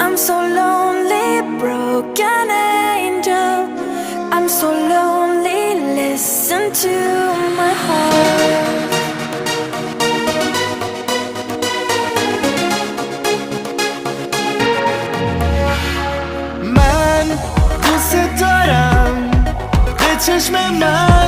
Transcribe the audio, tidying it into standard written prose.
I'm so lonely, broken angel. I'm so lonely, listen to my heart. من دوست دارم به چشم من